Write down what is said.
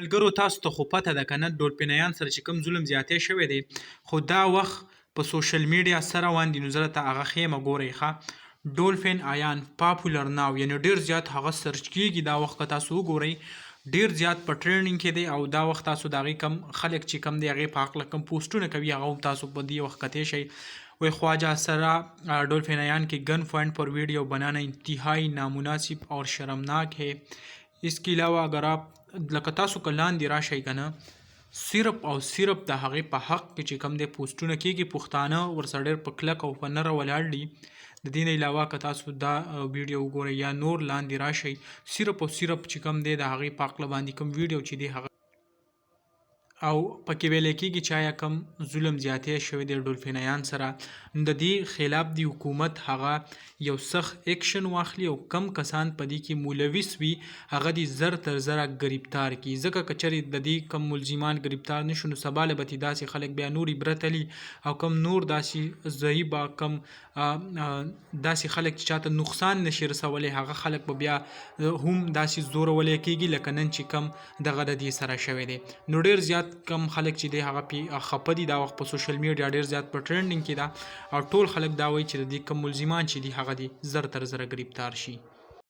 ملګرو تاسو ته خو پته ده که نه ډولفینیان سره چې کوم ظلم زیاتی شوی دی خو دا وخت په سوشل میډیا څه روان دي نو زه درته هغه ښیم ګورئ ښه ډولفین آیان پاپولر ناو یعنې ډېر زیات هغه سرچ کیږي دا وخت که تاسو وګورئ ډېر زیات په ټرینډینګ کې دی او دا وخت تاسو د هغې کم خلک چې کم دی هغې په هکله کم پوسټونه کوي هغه هم تاسو په دې وخت کتی شئ وی ख्वाजा सरा डोल्फिन के gun point पर वीडियो बनाना इंतहाई नामुनासिब और शर्मनाक है। इसके अलावा अगर आप लकतासु कलान दि राशि कना सिर्फ او صرف د هغې په حق کې چې کوم دی پوسټونه کېږي پښتانه ورسره ډېر په کلک او په نره ولاړ دي د دې نه علاوه که تاسو دا ویډیو وګورئ یا نور لاندې راشئ صرف او صرف چې کوم دی د هغې په عقله باندې کوم ویډیو چې دی هغه او پکې ویل کېږي چې آیا کم ظلم زیاتی شوی دی ډولفینیان سره د دې خلاف دی حکومت هغه یو سخت اکشن واخلي او کم کسان په دې کې ملوث وي هغه دې زر تر زره ګرفتار کړي ځکه که چېرې د دې کم ملزمان ګرفتار نه شو نو سبا له به داسې خلک بیا نور عبرت علي او کم نور داسې ضعیب کم داسې خلک چې چاته نقصان نشي رسولی هغه خلک به بیا هم داسې زورولی کېږي لکه نن چې کم دغه د دې سره شوی دی نو ډېر زیات کم خلک چې دی هغه پې خفه دي دا وخت په سوشل میډیا ډېر زیات په ټرینډینګ کې ده او ټول خلک دا وایي چې د دې کم ملزمان چې دي هغه دې زر تر زره ګرفتار شي